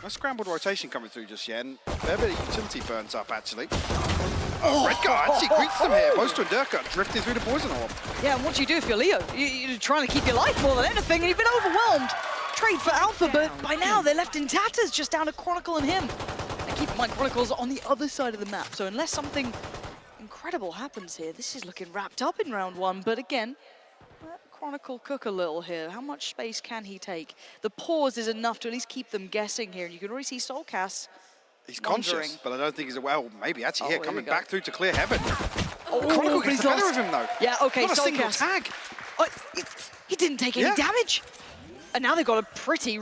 No scrambled rotation coming through just yet, and a fair bit of utility burns up, actually. Oh, Redguard actually greets them here. Boaster and Durka drifting through the poison orb. Yeah, and what do you do if you're Leo? You're trying to keep your life more than anything, and you've been overwhelmed. Trade for Alpha, but by now they're left in tatters, just down to Chronicle and him. And keep in mind, Chronicle's on the other side of the map, so unless something incredible happens here, this is looking wrapped up in round one. But again, Chronicle cook a little here. How much space can he take? The pause is enough to at least keep them guessing here. And you can already see Soulcast. He's conscious, but I don't think he's well. Maybe actually here coming back through to clear heaven. Oh, Chronicle gets the better of him though. Yeah, okay. Not a single Soulcast. tag. He didn't take any damage, and now they've got a pretty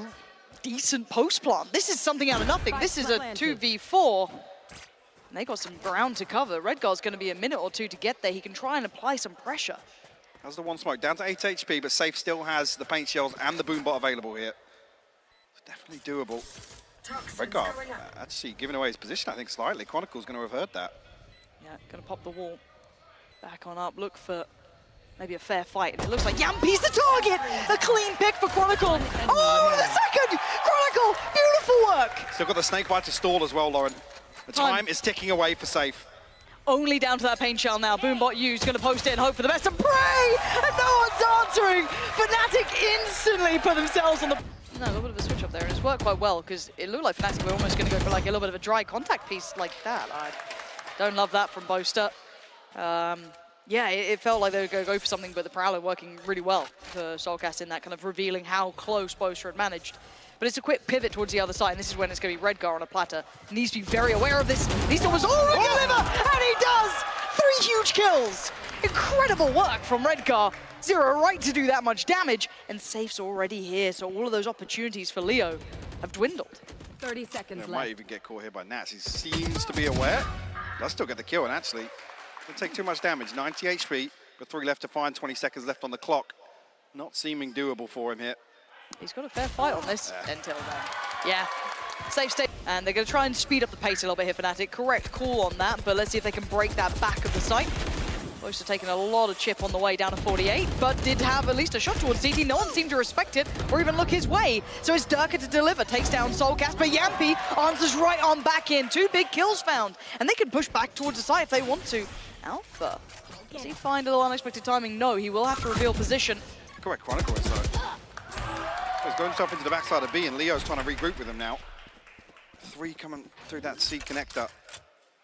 decent post plant. This is something out of nothing. This is a 2v4. And they got some ground to cover. Redguard's going to be a minute or two to get there. He can try and apply some pressure. Has the one smoke down to 8 HP, but Safe still has the paint shells and the boombot available here. It's definitely doable. Redguard actually giving away his position, I think, slightly. Chronicle's going to have heard that. Yeah, going to pop the wall. Back on up, look for maybe a fair fight. And it looks like Yampi's the target! A clean pick for Chronicle. Oh, the second! Chronicle, beautiful work! Still got the snake bite to stall as well, Lauren. The time is ticking away for Safe. Only down to that paint shell now. Boombot used, going to post it and hope for the best and pray! And no one's answering! Fnatic instantly put themselves on the... No, a little bit of a switch up there, and it's worked quite well, because it looked like Fnatic were almost going to go for like a little bit of a dry contact piece like that. I don't love that from Boaster. Yeah, it felt like they were going to go for something, but the Prowler working really well for Soulcast in that, kind of revealing how close Boaster had managed. But it's a quick pivot towards the other side, and this is when it's going to be Redguard on a platter. He needs to be very aware of this. Needs to deliver, and he does! 3 huge kills! Incredible work from Redguard. Zero right to do that much damage, and Safe's already here, so all of those opportunities for Leo have dwindled. 30 seconds left. Might even get caught here by Nats. He seems to be aware. Does still get the kill, and actually doesn't take too much damage. 90 HP, got 3 left to find, 20 seconds left on the clock. Not seeming doable for him here. He's got a fair fight on this until then. Yeah, safe state. And they're going to try and speed up the pace a little bit here, Fnatic. Correct call on that, but let's see if they can break that back of the site. Boaster taking a lot of chip on the way down to 48, but did have at least a shot towards CT. No one seemed to respect it or even look his way. So it's Durka to deliver, takes down Soulcast, but Yampi answers right on back in. 2 big kills found, and they can push back towards the site if they want to. Alpha, does he find a little unexpected timing? No, he will have to reveal position. Correct, Chronicle inside. He's going himself into the backside of B, and Leo's trying to regroup with him now. 3 coming through that C connector.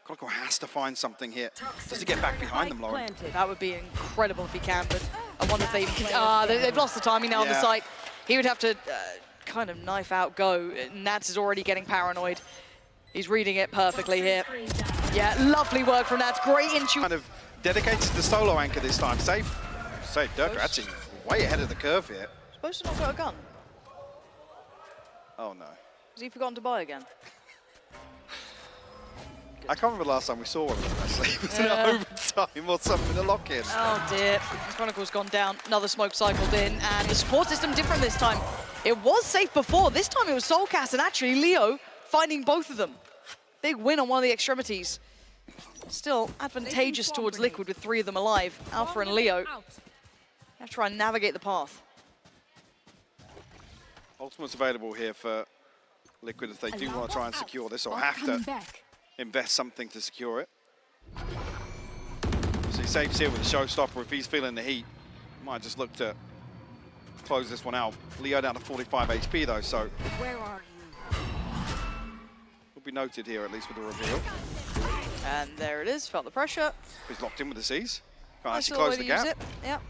Chronicle has to find something here just to get back behind them, Lauren. That would be incredible if he can, but I wonder if they even... they've lost the timing now on the site. He would have to kind of knife out go. Nats is already getting paranoid. He's reading it perfectly here. Yeah, lovely work from Nats. Great intuition. Kind of dedicated to the solo anchor this time. Safe, Durka actually way ahead of the curve here. Supposed to not got a gun. Oh no. Has he forgotten to buy again? I can't remember the last time we saw one of them, actually. It was in overtime or something, a lock-in. Oh dear, Chronicle's gone down, another smoke cycled in, and the support system different this time. It was Safe before, this time it was Soulcast, and actually Leo finding both of them. Big win on one of the extremities. Still advantageous towards Liquid with 3 of them alive. Alpha and Leo have to try and navigate the path. Ultimate's available here for Liquid if they do want to try and secure this, or have to invest something to secure it. So he Safe's here with the showstopper. If he's feeling the heat, might just look to close this one out. Leo down to 45 HP though, so where are you? Will be noted here at least with the reveal. And there it is, felt the pressure. He's locked in with the C's. Can't Nice actually close the gap. Yep.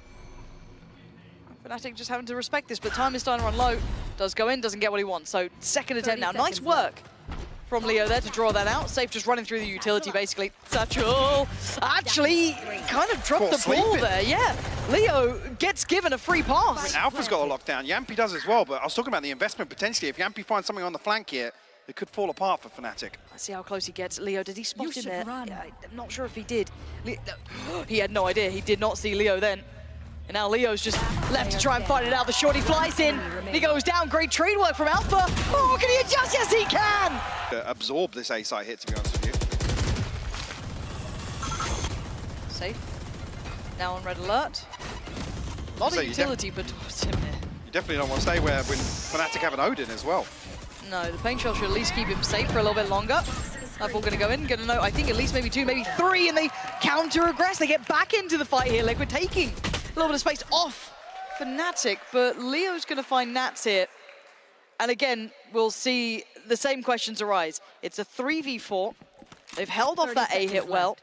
Fnatic just having to respect this, but time is starting to run low. Does go in, doesn't get what he wants. So second attempt now. Nice work from Leo there to draw that out. Safe just running through the utility basically. Satchel actually kind of dropped the ball there. Yeah, Leo gets given a free pass. I mean, Alpha's got a lockdown. Yampi does as well, but I was talking about the investment potentially. If Yampi finds something on the flank here, it could fall apart for Fnatic. Let's see how close he gets. Leo, did he spot him there? Yeah, I'm not sure if he did. He had no idea. He did not see Leo then. And now Leo's just left to try and fight it out. The shorty flies in. He goes down. Great trade work from Alpha. Oh, can he adjust? Yes, he can! Absorb this A-side hit, to be honest with you. Safe. Now on red alert. A lot of utility, but you definitely don't want to stay when Fnatic have an Odin as well. No, the paint shell should at least keep him safe for a little bit longer. Nightfall gonna go in, gonna know, I think at least maybe 2, maybe 3, and they counter-aggress. They get back into the fight here. Liquid taking a little bit of space off Fnatic, but Leo's gonna find Nats here. And again, we'll see the same questions arise. It's a 3v4. They've held off that A hit well.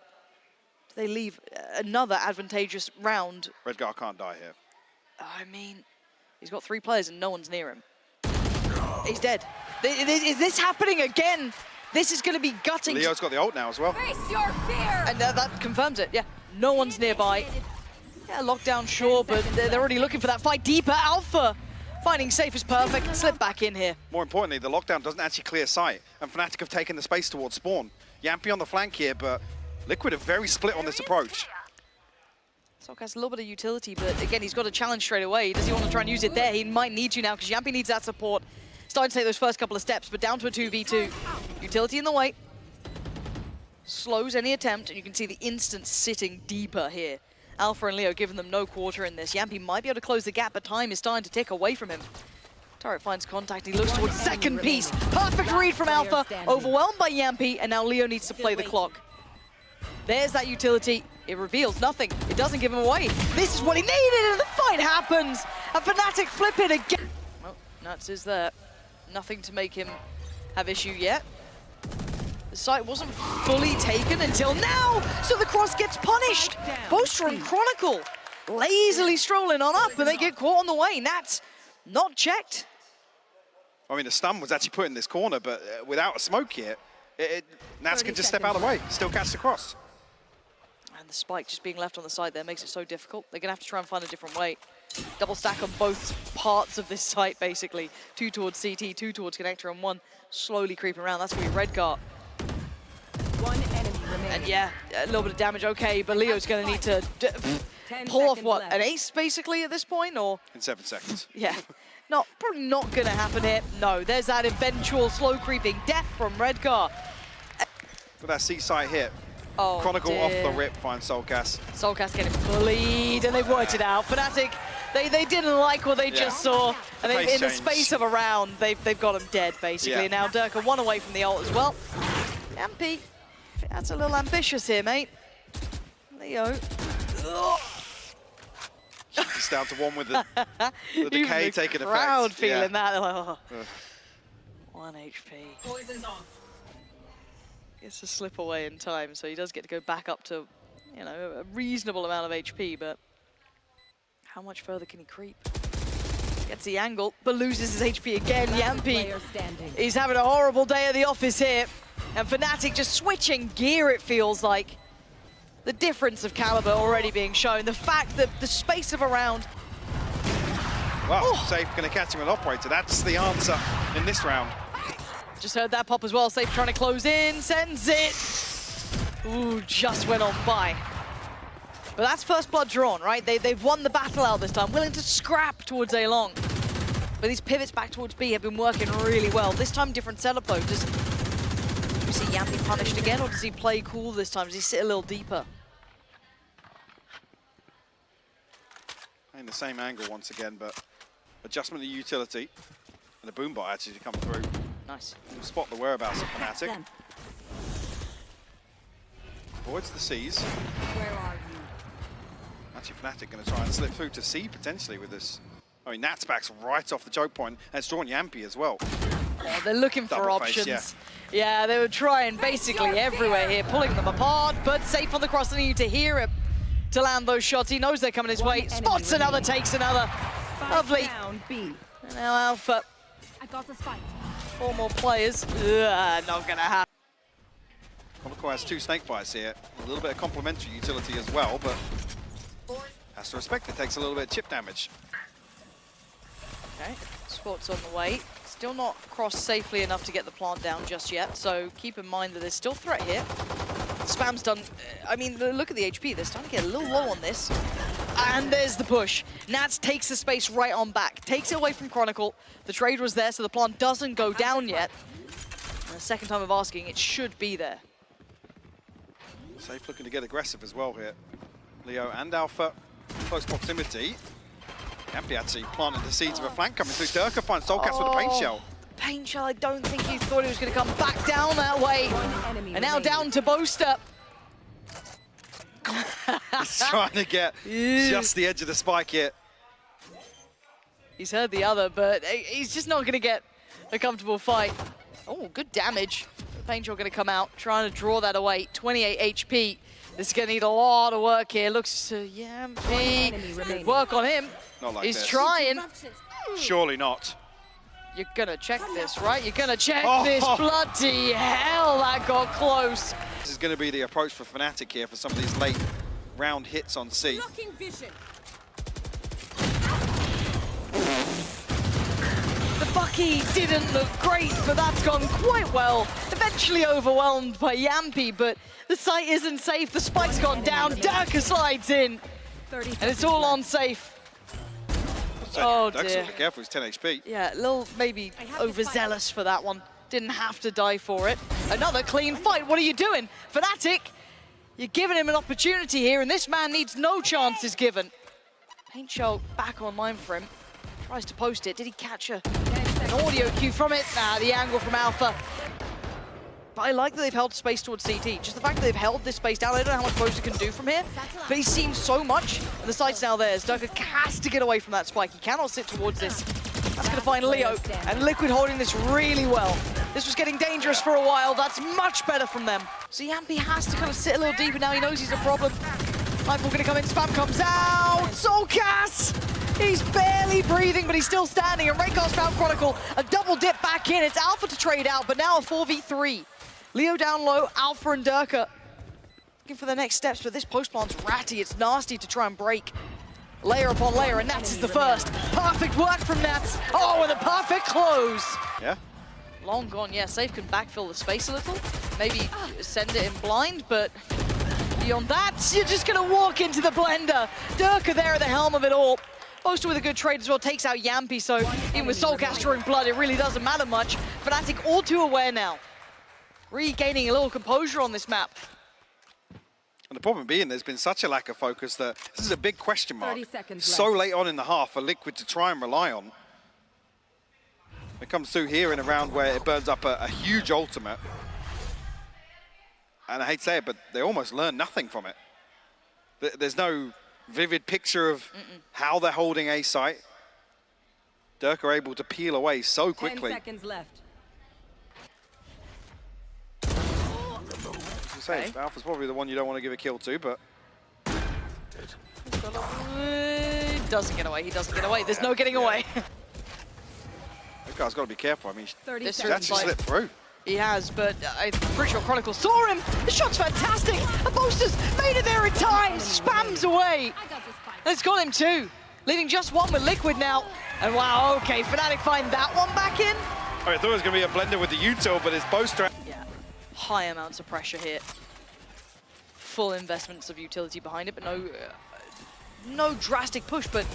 They leave another advantageous round. Redgar can't die here. I mean, he's got 3 players and no one's near him. He's dead. Is this happening again? This is going to be gutting. Leo's got the ult now as well. Face your fear. And that confirms it, yeah. No one's nearby. Yeah, lockdown, sure, but they're already looking for that fight deeper. Alpha finding safe is perfect. Slip back in here. More importantly, the lockdown doesn't actually clear sight, and Fnatic have taken the space towards spawn. Yampy on the flank here, but Liquid are very split on this approach. Sok has a little bit of utility, but again, he's got a challenge straight away. Does he want to try and use it there? He might need to now, because Yampy needs that support. Starting to take those first couple of steps, but down to a 2v2. Utility in the way. Slows any attempt, and you can see the instant sitting deeper here. Alpha and Leo giving them no quarter in this. Yampy might be able to close the gap, but time is starting to tick away from him. Turret finds contact, he looks towards the second piece. Perfect read from Alpha, overwhelmed by Yampy, and now Leo needs to play the clock. There's that utility. It reveals nothing. It doesn't give him away. This is what he needed, and the fight happens. And Fnatic flip it again. Well, Nuts is there. Nothing to make him have issue yet. The site wasn't fully taken until now, so the cross gets punished. Boaster and Chronicle lazily strolling on up, and they get caught on the way. Nats not checked. I mean, the stun was actually put in this corner, but without a smoke here, Nats can just step out of the way, still catch the cross. And the spike just being left on the side there makes it so difficult. They're gonna have to try and find a different way. Double stack on both parts of this site, basically. 2 towards CT, 2 towards Connector, and 1 slowly creeping around. That's gonna be Redgar. 1 enemy remaining. And yeah, a little bit of damage, okay, but Leo's gonna need to pull off, what, an ace, basically, at this point, or? In 7 seconds. Yeah, probably not gonna happen here. No, there's that eventual slow creeping death from Redgar. With that C-site hit, Oh, Chronicle dear. off the rip finds Soulcast. Soulcast getting bullied, and they've worked it out. Fnatic, they didn't like what they just saw, and Face in the change. space of a round, they've got him dead, basically. Yeah. Now Durka 1 away from the ult as well. Yampy, that's a little ambitious here, mate. Leo. It's down to 1 with the decay Even taking the effect. crowd feeling Yeah. that. They're like, oh. Ugh. 1 HP. Poison's off. Gets to slip away in time, so he does get to go back up to, you know, a reasonable amount of HP, but how much further can he creep? Gets the angle, but loses his HP again. Yampy is having a horrible day at the office here, and Fnatic just switching gear, it feels like. The difference of caliber already being shown. The fact that the space of a round. Well, Safe going to catch him with Operator. That's the answer in this round. Just heard that pop as well. Safe trying to close in, sends it. Ooh, just went on by. But that's first blood drawn, right? They've won the battle out this time, willing to scrap towards A long. But these pivots back towards B have been working really well. This time, different setup though. Do we see Yampy punished again, or does he play cool this time? Does he sit a little deeper? In the same angle once again, but adjustment of utility. And the boombot actually to come through. Nice. Spot the whereabouts of Fnatic. Avoids the C's. Where are you? Actually, Fnatic going to try and slip through to C potentially with this. I mean, Nat's back's right off the choke point, and it's drawn Yampy as well. Oh, they're looking for Double face, options. Yeah, they were trying basically everywhere here, pulling them apart, but Safe on the cross, they need to hear him to land those shots. He knows they're coming his way. Spots another, takes another. Lovely. Down, B. And now Alpha. I got the spike. 4 more players. Ugh, not gonna happen. Chronicle has 2 snake bites here. A little bit of complementary utility as well, but has to respect it. Takes a little bit of chip damage. Okay, Spot's on the way. Still not crossed safely enough to get the plant down just yet, so keep in mind that there's still threat here. Spam's done, I mean, look at the HP. They're starting to get a little low on this. And there's the push. Nats takes the space right on back. Takes it away from Chronicle. The trade was there, so the plant doesn't go down yet. And the second time of asking, it should be there. Safe looking to get aggressive as well here. Leo and Alpha, close proximity. Yampy actually planted the seeds of a flank coming through. Durka finds Soulcast with a paint shell. Paint Shell, I don't think he thought he was going to come back down that way. One enemy And now remaining. down to Boaster. He's trying to get just the edge of the spike here. He's heard the other, but he's just not going to get a comfortable fight. Oh, good damage. Paint Shell going to come out, trying to draw that away. 28 HP. This is going to need a lot of work here. Looks to enemy remaining. work on him. Not like He's this. trying. Surely not. You're gonna check this, right? You're gonna check Oh. this. Bloody hell, that got close. This is going to be the approach for Fnatic here for some of these late round hits on C. Blocking vision. The Bucky didn't look great, but that's gone quite well. Eventually overwhelmed by Yampy, but the site isn't safe. The spike's gone down. Durka slides in, 30 and it's all on safe. Oh Duck's dear. got to be careful, he's 10 HP. Yeah, a little maybe overzealous for that one. Didn't have to die for it. Another clean fight. What are you doing? Fnatic, you're giving him an opportunity here, and this man needs no chances given. Paint Shell back online for him. Tries to post it. Did he catch an audio cue from it? Nah, the angle from Alpha. But I like that they've held space towards CT. Just the fact that they've held this space down, I don't know how much Boaster can do from here, but he's seen so much, and the site's now theirs. Durka has to get away from that spike. He cannot sit towards this. That's going to find Leo, and Liquid holding this really well. This was getting dangerous for a while. That's much better from them. So Yampy has to kind of sit a little deeper now. He knows he's a problem. Nightfall going to come in. Spam comes out. Soulcast! He's barely breathing, but he's still standing. And Raycar's found Chronicle. A double dip back in. It's Alpha to trade out, but now a 4v3. Leo down low, Alpha and Durka looking for the next steps, but this post plant's ratty. It's nasty to try and break. Layer upon layer, and Nats is the first. Perfect work from Nats. Oh, and a perfect close. Yeah? Long gone, yeah. Safe can backfill the space a little. Maybe send it in blind, but beyond that, you're just going to walk into the blender. Durka there at the helm of it all. Boaster with a good trade as well, takes out Yampy, so even with Soulcast drawing blood, it really doesn't matter much. Fnatic all too aware now. Regaining a little composure on this map. And the problem being there's been such a lack of focus that this is a big question mark. 30 seconds So left. late on in the half for Liquid to try and rely on. It comes through here in a round where it burns up a huge ultimate. And I hate to say it, but they almost learn nothing from it. There's no vivid picture of how they're holding a site. Durka are able to peel away so quickly. 10 seconds left. Say, Alpha's probably the one you don't want to give a kill to, but Doesn't get away, he doesn't get away. There's no getting away. that guy's got to be careful. I mean, 30 This he's seconds. actually slipped through. He has, but I'm pretty sure Chronicle saw him. The shot's fantastic. And Boaster's made it there in time. Spams away. I got the spike. And it's got him too. Leaving just one with Liquid now. And wow, okay, Fnatic find that one back in. I thought it was going to be a blender with the util, but it's Boaster. Yeah, high amounts of pressure here. Full investments of utility behind it, but no drastic push. But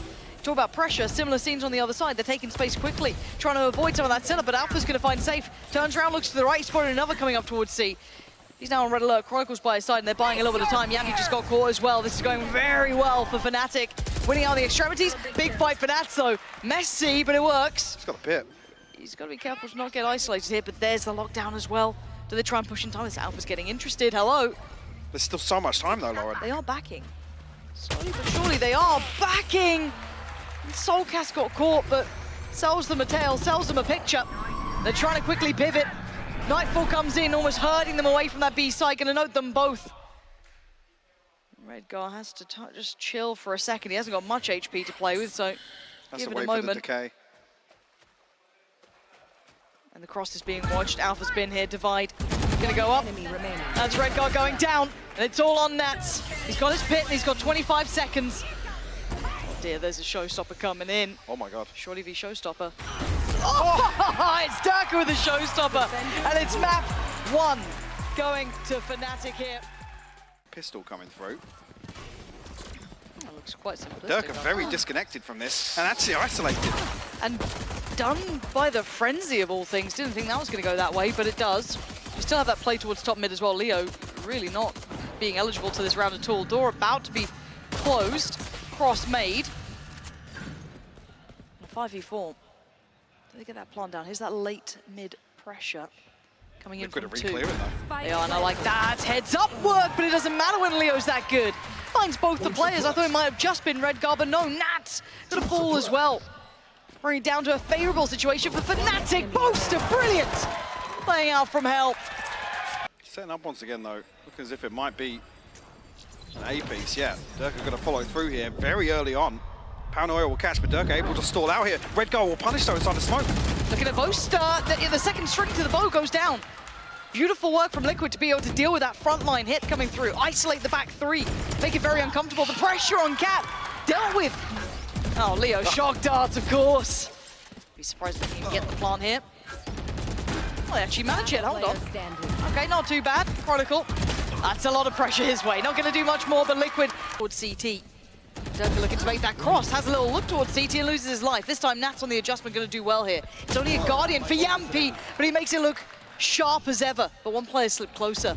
talk about pressure, similar scenes on the other side. They're taking space quickly, trying to avoid some of that setup, but Alpha's going to find safe. Turns around, looks to the right, spotted another coming up towards C. He's now on red alert. Chronicle's by his side, and they're buying a little bit of time. Yampy just got caught as well. This is going very well for Fnatic. Winning out the extremities. Big fight for Nats, though. Messy, but it works. He's got a pit. He's got to be careful to not get isolated here, but there's the lockdown as well. Do they try and push in time? This Alpha's getting interested. Hello. There's still so much time though, Lauren. They are backing. Slowly but surely they are backing. And Soulcast got caught, but sells them a tail, sells them a picture. They're trying to quickly pivot. Nightfall comes in, almost herding them away from that B side. Gonna note them both. Redgar has to just chill for a second. He hasn't got much HP to play with, so Has give to it a wait for the moment. decay. And the cross is being watched. Alpha's been here. Divide. Gonna go up. Enemy remaining. That's Redgar going down. And it's all on Nats. He's got his pit and he's got 25 seconds. Oh dear, there's a showstopper coming in. Oh my god. Shorty v showstopper. Oh! It's Durka with the showstopper. And it's map 1 going to Fnatic here. Pistol coming through. That looks quite simplistic. Durka very disconnected from this and actually isolated. And done by the frenzy of all things. Didn't think that was going to go that way, but it does. We still have that play towards top mid as well. Leo really not being eligible to this round at all. Door about to be closed. Cross made. 5v4. They get that plant down. Here's that late mid pressure coming in Liquid from are two. re-clearing though. They are now like that. Heads up work, but it doesn't matter when Leo's that good. Finds both the players. I thought it might have just been Redguard, but no, Nat's gonna fall as well. Bringing it down to a favorable situation for Fnatic. Boaster, brilliant! Playing out from hell. Setting up once again though, looking as if it might be an A piece. Yeah, Durka gonna follow through here very early on. Paranoia will catch, but Durka able to stall out here. Redguard will punish though inside the smoke. Looking at Boaster, the second string to the bow goes down. Beautiful work from Liquid to be able to deal with that frontline hit coming through. Isolate the back three, make it very uncomfortable. The pressure on Cat, dealt with. Oh, Leo, shock darts, of course. Be surprised if he can get the plant here. Oh, they actually managed it, hold on. Okay, not too bad, Chronicle. That's a lot of pressure his way. Not gonna do much more, but Liquid towards CT. Durka looking to make that cross, has a little look towards CT and loses his life. This time, Nat's on the adjustment, gonna do well here. It's only a Guardian for Yampi, but he makes it look sharp as ever. But one player slipped closer.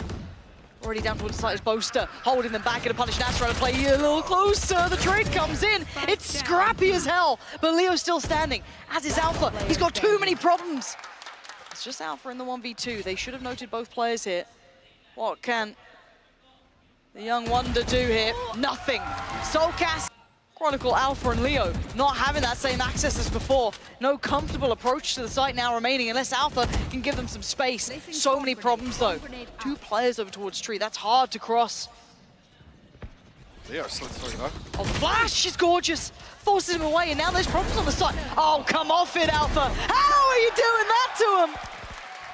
Already down towards the side is Boaster, holding them back, gonna punish Nats, trying to play a little closer. The trade comes in, it's scrappy as hell, but Leo's still standing, as is Alpha. He's got too many problems. It's just Alpha in the 1v2. They should have noted both players here. What can the young wonder do here? Nothing. Soulcast, Chronicle, Alpha and Leo not having that same access as before. No comfortable approach to the site now remaining unless Alpha can give them some space. So many problems though. Two players over towards tree. That's hard to cross. Leo slid through though. Oh, the flash is gorgeous. Forces him away and now there's problems on the side. Oh, come off it, Alpha. How are you doing that to him?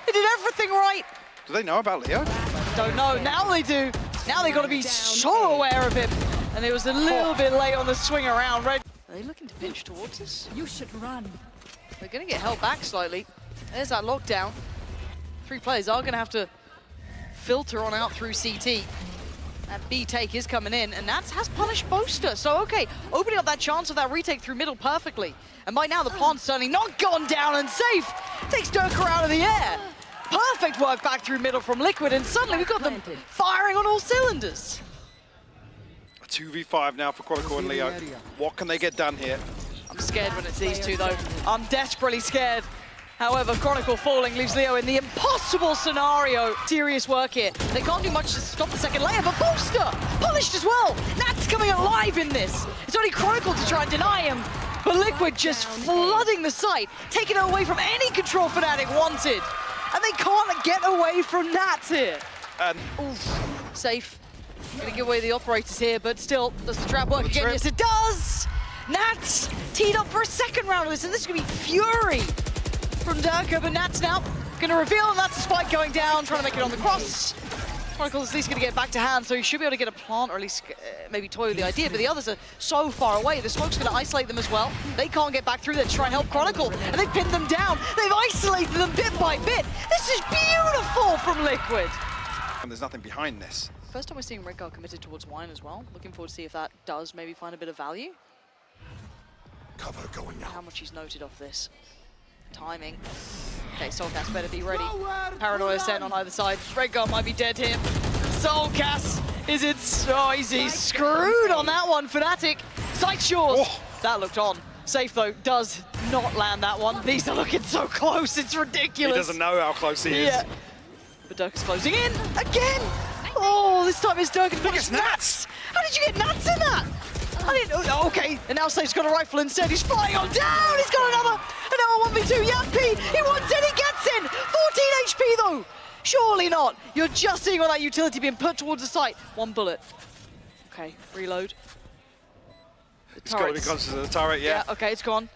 They did everything right. Do they know about Leo? Don't know. Now they do. Now they got to be so aware of him. And it was a little bit late on the swing around. Red. Are they looking to pinch towards us? You should run. They're going to get held back slightly. There's that lockdown. Three players are going to have to filter on out through CT. That B take is coming in, and Nats has punished Boaster. So, okay, opening up that chance of that retake through middle perfectly. And by now, the plant's certainly not gone down and safe. Takes Durka out of the air. Perfect work back through middle from Liquid, and suddenly we've got them firing on all cylinders. A 2v5 now for Chronicle and Leo. What can they get done here? I'm scared when it's these two, though. I'm desperately scared. However, Chronicle falling leaves Leo in the impossible scenario. Serious work here. They can't do much to stop the second layer, but Boaster punished as well. Nat's coming alive in this. It's only Chronicle to try and deny him, but Liquid just flooding the site, taking it away from any control Fnatic wanted. And they can't get away from Nats here. Oof, safe. Gonna give away the operators here, but still, does the trap work again? Yes, it does! Nats teed up for a second round of this, and this is gonna be fury from Durka, but Nats now gonna reveal, and that's the spike going down, trying to make it on the cross. Chronicle's at least gonna get back to hand, so he should be able to get a plant, or at least maybe toy with the idea, but the others are so far away. The smoke's gonna isolate them as well. They can't get back through there to try and help Chronicle, and they've pinned them down. They've isolated them bit by bit. This is beautiful from Liquid. And there's nothing behind this. First time we're seeing Redguard committed towards wine as well. Looking forward to see if that does maybe find a bit of value. Cover going How out. much he's noted off this. Timing. Okay, Soulcast better be ready. Paranoia sent on either side. Redguard might be dead here. Soulcast is it? Oh, he's screwed on that one. Fnatic. Site's yours. Oh. That looked on. Safe though, does not land that one. These are looking so close, it's He ridiculous. doesn't know how close he is. Yeah. But Durka's closing in again. Oh, this time it's Durka. Look, it's Nats. How did you get Nats in that? I didn't. Oh, okay, and now Safe's got a rifle instead. He's flying on down. He's got another 1v2. Yampi, he wants it. He gets in. 14 HP though. Surely not. You're just seeing all that utility being put towards the site. One bullet. Okay, reload. He's got to be conscious of the turret, yeah. Yeah. Okay, it's gone.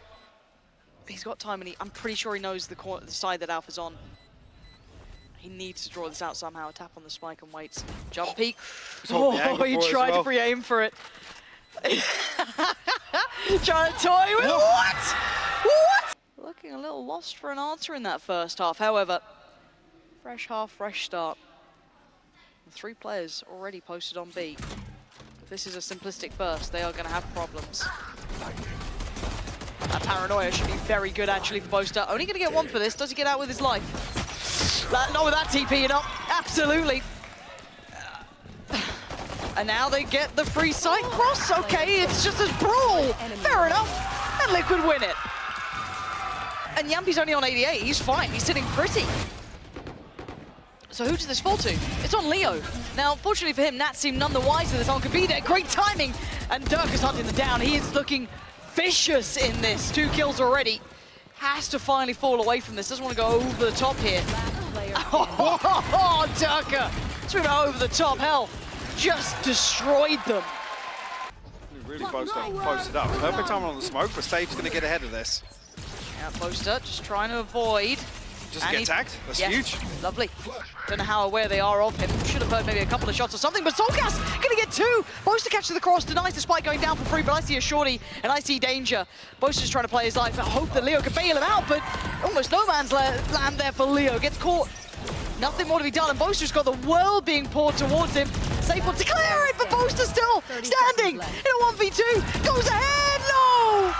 He's got time, and I'm pretty sure he knows the side that Alpha's on. He needs to draw this out somehow. Tap on the spike and waits. Jump peek. holding the angle he for it as tried well. to pre-aim for it. Trying to toy with what? What? Looking a little lost for an answer in that first half. However, fresh half, fresh start. The 3 players already posted on B. If this is a simplistic burst, they are going to have problems. That Paranoia should be very good actually for Boaster. Only going to get 1 for this. Does he get out with his life? Not with that TP, you know. Absolutely. And now they get the free side cross. Okay, it's just a brawl. Fair enough. And Liquid win it. And Yampi's only on 88. He's fine. He's sitting pretty. So who does this fall to? It's on Leo. Now, fortunately for him, Nat seemed none the wiser that someone could be there. Great timing. And Dirk is hunting them down. He is looking vicious in this. 2 kills already. Has to finally fall away from this. Doesn't want to go over the top here. Oh, Durka! Threw it over the top. Hell, just destroyed them. Really posted up. Perfect time on the smoke, but Stave's going to get ahead of this. Yeah, Poster just trying to avoid. Just get tagged. That's huge. Lovely. Don't know how aware they are of him. Should have heard maybe a couple of shots or something, but Soulcast going to get 2. Poster catches the cross, denies the spike going down for free, but I see a shorty and I see danger. Poster's trying to play his life. I hope that Leo can bail him out, but almost no man's land there for Leo. Gets caught. Nothing more to be done, and Boaster's got the world being poured towards him. Safe one to clear it, but Boaster still standing in a 1v2. Goes ahead, no!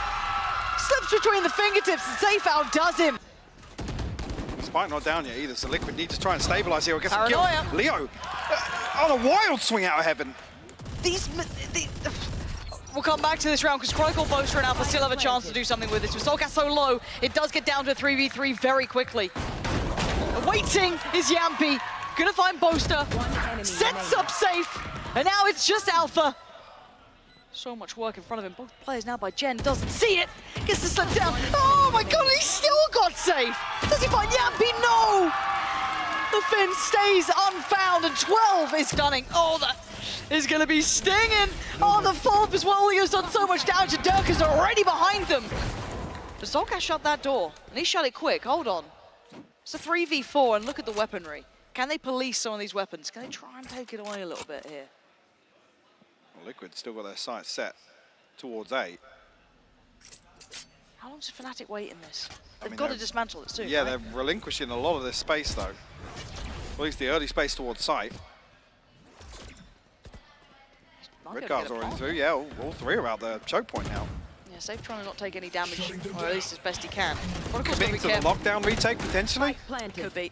Slips between the fingertips, and Safe outdoes him. Spike not down yet either, so Liquid needs to try and stabilize here or get some Paranoia. kill. Leo on a wild swing out of heaven. We'll come back to this round because Chronicle, Boaster, and Alpha still have a chance to do something with this. With Soulcast so low, it does get down to a 3v3 very quickly. Waiting is Yampi, gonna find Boaster, sets up Safe, and now it's just Alpha. So much work in front of him. Both players now by Jen, doesn't see it, gets to slip down. Oh my god, he still got Safe. Does he find Yampi? No! The Finn stays unfound, and 12 is stunning. Oh, that is gonna be stinging. Oh, the follow-up as well. Leo's done so much damage, and Dirk is already behind them. Does Soulcast shut that door? And he shut it quick, hold on. It's a 3v4, and look at the weaponry. Can they police some of these weapons? Can they try and take it away a little bit here? Well, Liquid still got their sights set towards A. How long does Fnatic wait in this? They've got to dismantle it soon, Yeah, right? they're relinquishing a lot of this space, though. At least the early space towards site. Red guard's already through. Yeah, all 3 are out the choke point now. Yeah, Safe trying to not take any damage, or at least as best he can. Committing to the lockdown retake, potentially. Could be.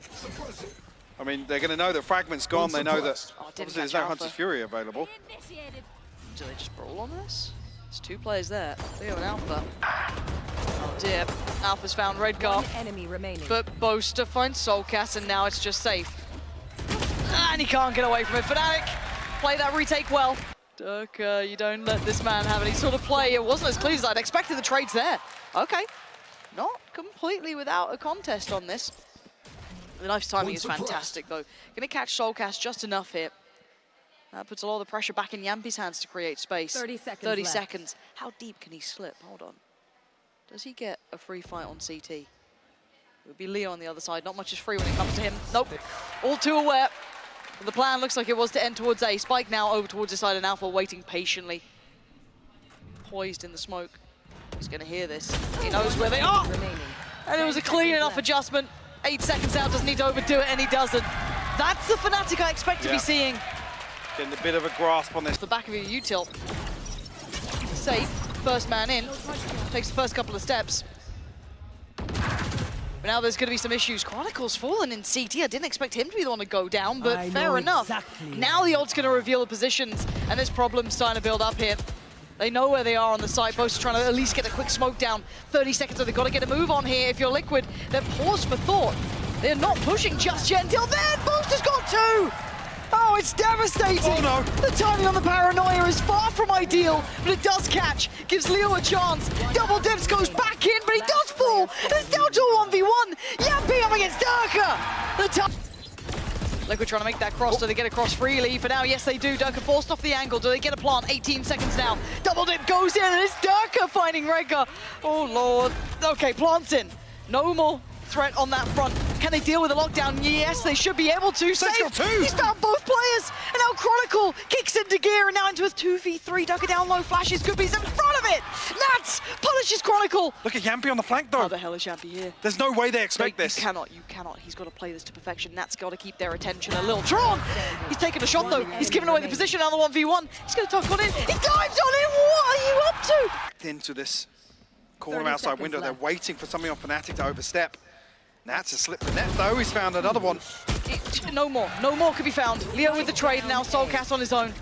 I mean, they're going to know that Fragment's gone. They know that Oh, obviously there's no Hunter's Fury available. Do they just brawl on this? There's 2 players there, Leo and Alpha. Oh dear, Alpha's found Redgar. Enemy remaining. But Boaster finds Soulcast, and now it's just Safe. And he can't get away from it. Fnatic play that retake well. Dirk, you don't let this man have any sort of play. It wasn't as clean as I'd expected. The trade's there. Okay. Not completely without a contest on this. The knife's timing is fantastic, though. Gonna catch Soulcast just enough here. That puts a lot of the pressure back in Yampi's hands to create space. 30 seconds 30 left. seconds. How deep can he slip? Hold on. Does he get a free fight on CT? It would be Leo on the other side. Not much is free when it comes to him. Nope. All too aware. The plan looks like it was to end towards A. Spike now over towards the side, and Alpha waiting patiently. Poised in the smoke. He's going to hear this. He knows where they are. And it was a clean enough adjustment. 8 seconds out, doesn't need to overdo it, and he doesn't. That's the Fnatic I expect to be seeing. Getting a bit of a grasp on this. The back of your util. Safe, first man in. Takes the first couple of steps. But now there's going to be some issues. Chronicle's fallen in CT. I didn't expect him to be the one to go down, but fair enough. Now the ult's going to reveal the positions, and there's problems starting to build up here. They know where they are on the site. Boaster's trying to at least get a quick smoke down. 30 seconds, so they've got to get a move on here. If you're Liquid, they're paused for thought. They're not pushing just yet until then. Boaster's got 2! Oh, it's devastating! Oh no! The timing on the paranoia is far from ideal, but it does catch. Gives Leo a chance. Double dips, goes back in, but he does fall. And it's down to a 1v1. Yampi up against Durka. Liquid trying to make that cross. Do they get across freely? For now, yes, they do. Durka forced off the angle. Do they get a plant? 18 seconds now. Double dip goes in, and it's Durka finding Redgar. Oh, Lord. Okay, plants in. No more threat on that front. Can they deal with the lockdown? Yes, they should be able to. Safe. got 2. He's found both players. And now Chronicle kicks into gear, and now into a 2v3. Durka down low, flashes, Goopy's in front of it. Nats punishes Chronicle. Look at Yampi on the flank, though. How the hell is Yampi here? There's no way they expect this. You cannot. He's got to play this to perfection. Nat's got to keep their attention a little drawn. He's taking a shot, though. He's giving away the position on the 1v1. He's going to tuck on in. He dives on in. What are you up to? Into this corner outside window. They're waiting for something on Fnatic to overstep. Nats has slipped the net, though. He's found another one. No more could be found. Leo with the trade, now Soulcast on his own.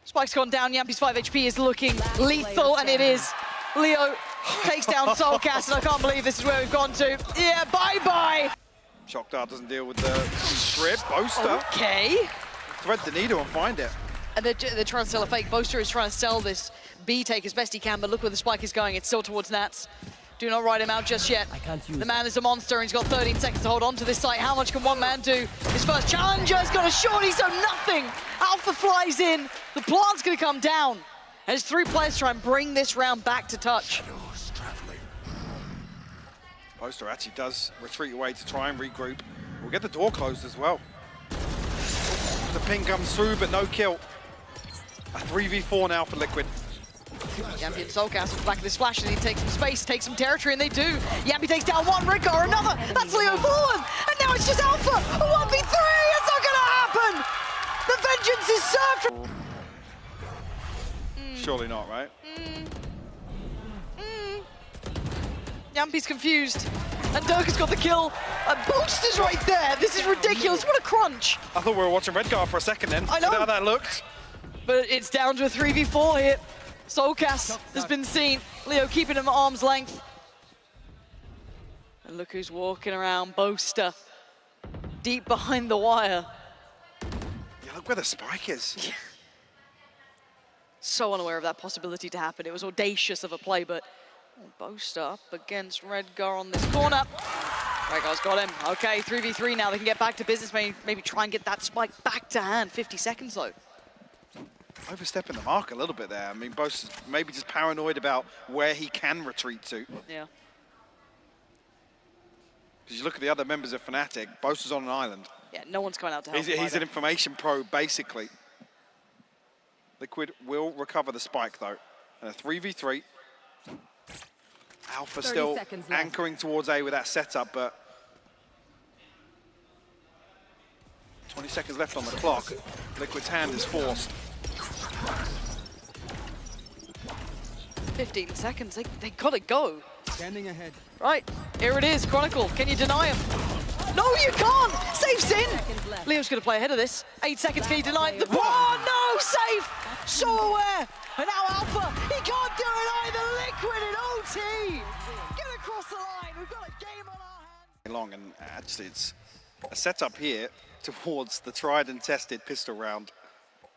Spike's gone down, Yampi's 5 HP is looking lethal, and it is. Leo Takes down Soulcast, and I can't believe this is where we've gone to. Yeah, bye-bye. Shock Dart doesn't deal with the trip. Boaster. Okay. Thread the needle and find it. And they're trying to sell a fake. Boaster is trying to sell this B take as best he can, but look where the spike is going. It's still towards Nats. Do not ride him out just yet. The man is a monster, and he's got 13 seconds to hold on to this site. How much can one man do? His first challenger's got a shorty, so nothing. Alpha flies in. The plant's going to come down. And it's 3 players try and bring this round back to touch. Boaster actually does retreat away to try and regroup. We'll get the door closed as well. The ping comes through, but no kill. A 3v4 now for Liquid. Yampy and Soulcast off the back of this flash, and he takes some space, takes some territory, and they do. Yampy takes down one, Redgar another. That's Leo forward, and now it's just Alpha. A 1v3, it's not gonna happen. The vengeance is served. Surely not, right? Yampy's confused, and Dirk has got the kill. And Booster's right there. This is ridiculous. What a crunch. I thought we were watching Redgar for a second then. I know. How that looked. But it's down to a 3v4 here. Soulcast has been seen. Leo keeping him at arm's length. And look who's walking around. Boaster, deep behind the wire. Yeah, look where the spike is. So unaware of that possibility to happen. It was audacious of a play, but Boaster up against Redgar on this corner. Redgar's got him. Okay, 3v3 now. They can get back to business, maybe try and get that spike back to hand. 50 seconds though. Overstepping the mark a little bit there. I mean, Boaster's maybe just paranoid about where he can retreat to. Yeah. Because you look at the other members of Fnatic, Boaster's on an island. Yeah, no one's coming out to help him He's either. an information probe, basically. Liquid will recover the spike, though. And a 3v3. Alpha 30 still seconds left. anchoring towards A with that setup, but 20 seconds left on the clock. Liquid's hand is forced. 15 seconds, they gotta go. Standing ahead. Right, here it is, Chronicle. Can you deny him? No, you can't! Safe's in! Seconds left. Leo's gonna play ahead of this. 8 seconds, can he deny the... Oh, no! Safe! So aware! And now Alpha, he can't do it either! Liquid in OT! Get across the line, we've got a game on our hands! Long, and actually it's a setup here towards the tried and tested pistol round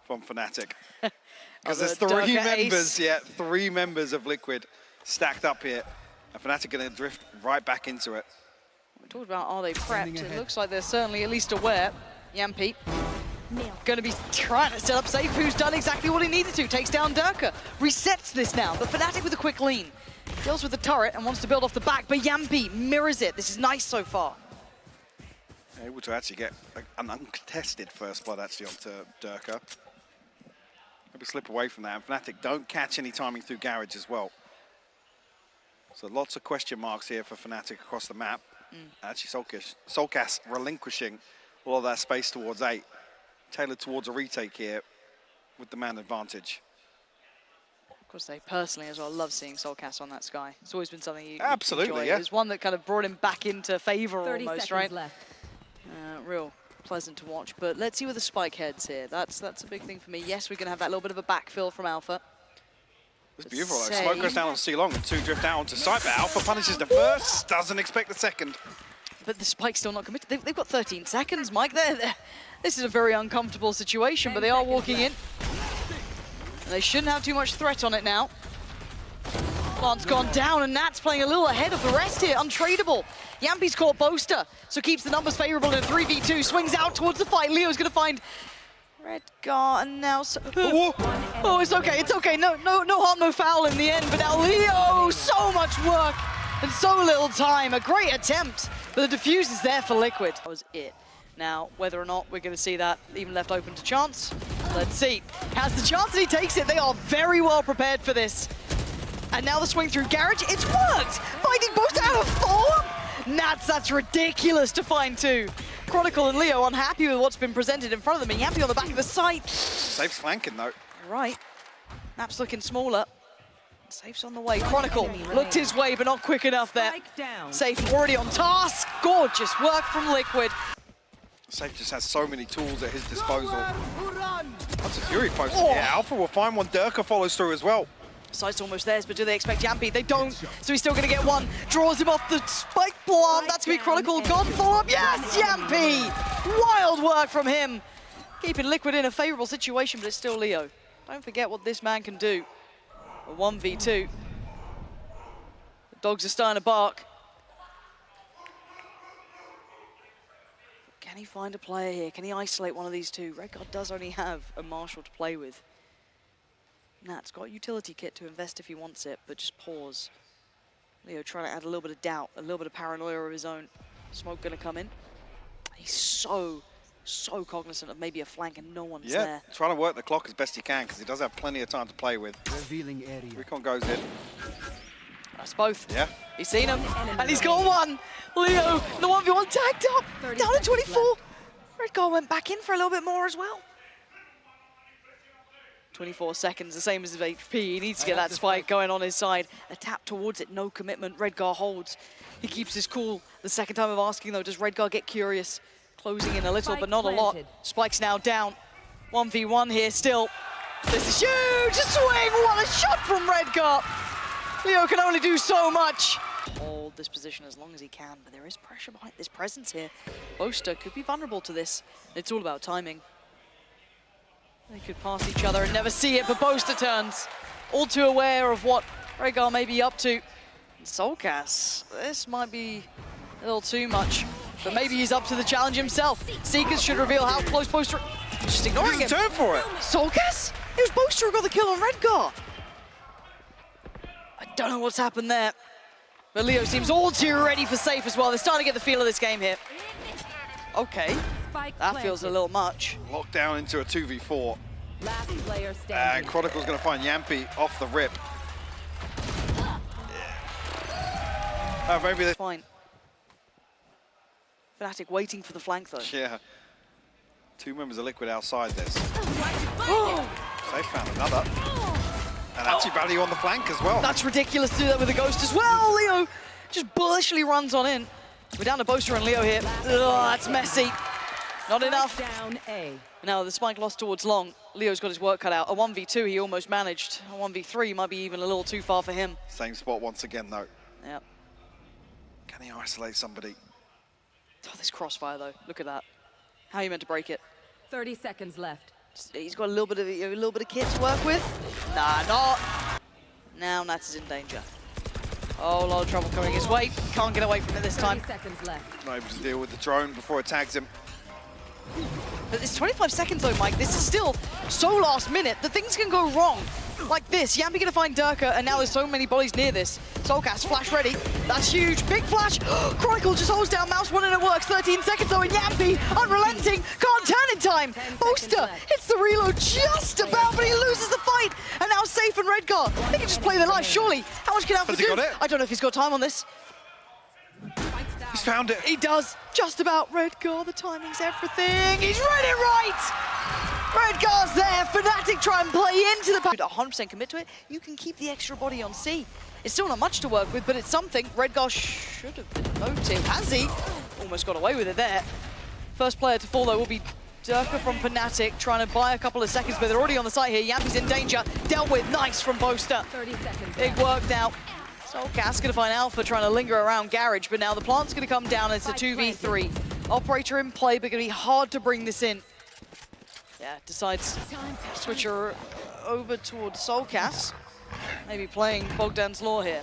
from Fnatic. Because there's three members of Liquid stacked up here. And Fnatic going to drift right back into it. We talked about are they prepped? It looks like they're certainly at least aware. Yampy going to be trying to set up Safe, who's done exactly what he needed to. Takes down Durka, resets this now, but Fnatic with a quick lean. Deals with the turret and wants to build off the back, but Yampy mirrors it. This is nice so far. Able to actually get an uncontested first blood actually onto Durka. Maybe slip away from that, and Fnatic don't catch any timing through Garage as well. So lots of question marks here for Fnatic across the map. Actually, Soulcast relinquishing all of that space towards 8. Tailored towards a retake here with the man advantage. Of course, they personally as well love seeing Soulcast on that Sky. It's always been something you Absolutely, enjoy. yeah. It was one that kind of brought him back into favor 30 almost, seconds right? left. Real pleasant to watch, but let's see where the spike heads here. That's a big thing for me. Yes, we're going to have that little bit of a backfill from Alpha. It's beautiful though. Smoke goes down on C-Long and 2 drift out onto site, but Alpha punishes the first, doesn't expect the second. But the spike's still not committed. They've got 13 seconds, Mike. This is a very uncomfortable situation, but they are walking in. And they shouldn't have too much threat on it now. Plant's gone down, and Nat's playing a little ahead of the rest here. Untradeable. Yampy's caught Boaster, so keeps the numbers favorable in a 3v2. Swings out towards the fight. Leo's going to find Redgar, and now... Oh, it's okay, it's okay. No harm, no foul in the end. But now Leo, so much work and so little time. A great attempt, but the defuse is there for Liquid. That was it. Now, whether or not we're going to see that even left open to chance, let's see. Has the chance and he takes it. They are very well prepared for this. And now the swing through Garage, it's worked! Finding Boaster out of 4? Nats, that's ridiculous to find 2. Chronicle and Leo unhappy with what's been presented in front of them. Yampy on the back of the site. Safe's flanking though. Right. Nap's looking smaller. Safe's on the way. Chronicle looked his way, but not quick enough there. Safe already on task. Gorgeous work from Liquid. Safe just has so many tools at his disposal. That's a Fury post. Yeah, Alpha will find one. Durka follows through as well. Site's almost theirs, but do they expect Yampy? They don't, so he's still going to get one. Draws him off the spike plant. That's going to be Chronicle. Gone follow-up. Yes, Yampy! Wild work from him. Keeping Liquid in a favorable situation, but it's still Leo. Don't forget what this man can do. A 1v2. The dogs are starting to bark. Can he find a player here? Can he isolate one of these two? Redguard does only have a Marshall to play with. Nat's got a utility kit to invest if he wants it, but just pause. Leo trying to add a little bit of doubt, a little bit of paranoia of his own. Smoke gonna come in. He's so cognizant of maybe a flank and no one's there. Trying to work the clock as best he can because he does have plenty of time to play with. Revealing area. Recon goes in. That's both. Yeah. He's seen him, and he's got one. Leo, the 1v1 tagged up, down to 24. Redguard went back in for a little bit more as well. 24 seconds, the same as his HP. He needs to get that spike going on his side. A tap towards it, no commitment. Redguard holds. He keeps his cool. The second time of asking, though, does Redguard get curious? Closing in a little, but not a lot. Spike's now down. 1v1 here still. This is huge! A swing! What a shot from Redguard! Leo can only do so much. Hold this position as long as he can, but there is pressure behind this presence here. Boaster could be vulnerable to this. It's all about timing. They could pass each other and never see it, but Boaster turns. All too aware of what Redguard may be up to. And Soulcast, this might be a little too much, but maybe he's up to the challenge himself. Seekers should reveal how close Boaster... Just ignoring him. Turn for it. Soulcast? It was Boaster who got the kill on Redguard. I don't know what's happened there, but Leo seems all too ready for safe as well. They're starting to get the feel of this game here. Okay. That feels a little much. Locked down into a 2v4. Last player And standing. Chronicle's going to find Yampy off the rip. Yeah. Maybe they... Fine. Fnatic waiting for the flank though. Yeah. Two members of Liquid outside this. Oh, They found another. And actually value on the flank as well. that's ridiculous to do that with a Ghost as well. Leo just bullishly runs on in. We're down to Boaster and Leo here. Oh, that's messy. Not enough. Down A. Now the spike lost towards Long. Leo's got his work cut out. A 1v2 he almost managed. A 1v3 might be even a little too far for him. Same spot once again though. Yeah. Can he isolate somebody? Oh, this crossfire though. Look at that. How are you meant to break it? 30 seconds left. He's got a little bit of kit to work with. Nah, not. Now Nats is in danger. Oh, a lot of trouble coming his way. Can't get away from it this time. 30 seconds left. Not able to deal with the drone before it tags him. But it's 25 seconds though, Mike. This is still so last minute that things can go wrong. Like this, Yampy gonna find Durka, and now there's so many bodies near this. Soulcast, flash ready. That's huge, big flash. Chronicle just holds down mouse one and it works. 13 seconds though, and Yampy, unrelenting, can't turn in time. Boaster hits the reload just about, but he loses the fight. And now Safe and Redguard, they can just play their life, surely. How much can Alpha Has he do? got it? I don't know if he's got time on this. He's found it. He does, just about. Redguard, the timing's everything. He's read it right! Redguard's there. Fnatic try and play into the pack. 100% commit to it. You can keep the extra body on C. It's still not much to work with, but it's something. Redguard should have been noted. Has he? Almost got away with it there. First player to fall, though, will be Durka from Fnatic, trying to buy a couple of seconds, but they're already on the site here. Yampy's in danger. Dealt with. Nice from Boaster. 30 seconds Big work now. Soulcast gonna find Alpha trying to linger around Garage, but now the plant's gonna come down. It's a 2v3. Operator in play, but gonna be hard to bring this in. Yeah, decides to switch her over towards Soulcast. Maybe playing Bogdan's Law here.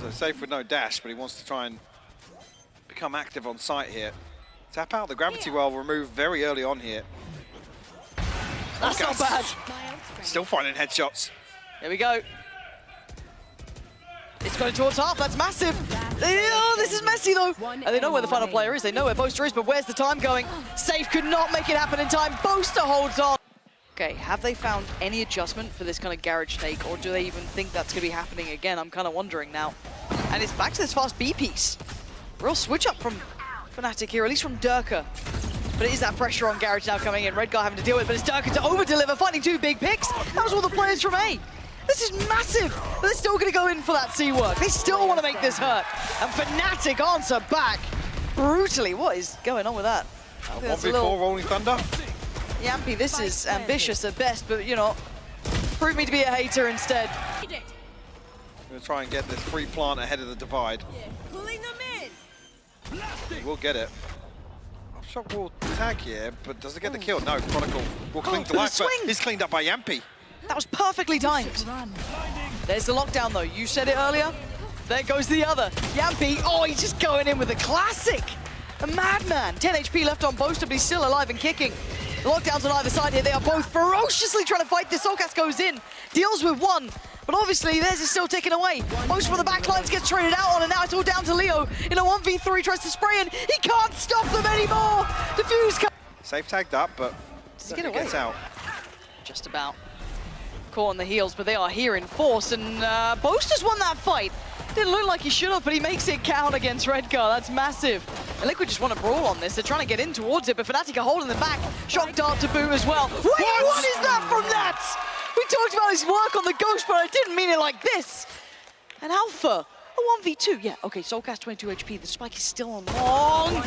So Safe with no dash, but he wants to try and become active on site here. Tap out the gravity well removed very early on here. That's not bad. Still finding headshots. Here we go. It's going towards half, that's massive. Oh, this is messy though. And they know where the final player is, they know where Boaster is, but where's the time going? Safe could not make it happen in time. Boaster holds on. Okay, have they found any adjustment for this kind of Garage take, or do they even think that's going to be happening again? I'm kind of wondering now. And it's back to this fast B piece. Real switch up from Fnatic here, at least from Durka. But it is that pressure on Garage now coming in. Redguard having to deal with, but it's Durka to over-deliver, finding two big picks. That was all the players from A. This is massive, but they're still going to go in for that C work. They still want to make this hurt. And Fnatic answer back brutally. What is going on with that? 1v4 Rolling Thunder. Yampy, this is ambitious at best, but you know, Prove me to be a hater instead. Gonna try and get this free plant ahead of the divide. Pulling them in. He will get it. Shot will tag here, but does it get the kill? No, Chronicle will cling to the life, but swing! he's cleaned up by Yampy. That was perfectly timed. There's the lockdown though. You said it earlier. There goes the other. Yampy, oh, he's just going in with a classic. A madman. 10 HP left on Boaster, but he's still alive and kicking. The lockdowns on either side here. They are both ferociously trying to fight this. Soulcast goes in, deals with one, but obviously theirs is still ticking away. Most from the backlines gets traded out on, and now it's all down to Leo. In a 1v3, tries to spray in. He can't stop them anymore. Diffuse. Safe tagged up, but Does he get away? gets out. Just about. Caught on the heels, but they are here in force, and Boaster's won that fight. Didn't look like he should have, but he makes it count against Redcar. That's massive. And Liquid just want to brawl on this. They're trying to get in towards it, but Fnatic are holding them back. Shock dart to boot as well. Wait, what is that from Nats? We talked about his work on the Ghost, but I didn't mean it like this. And Alpha, a 1v2. Yeah, okay, Soulcast 22 HP. The spike is still on long.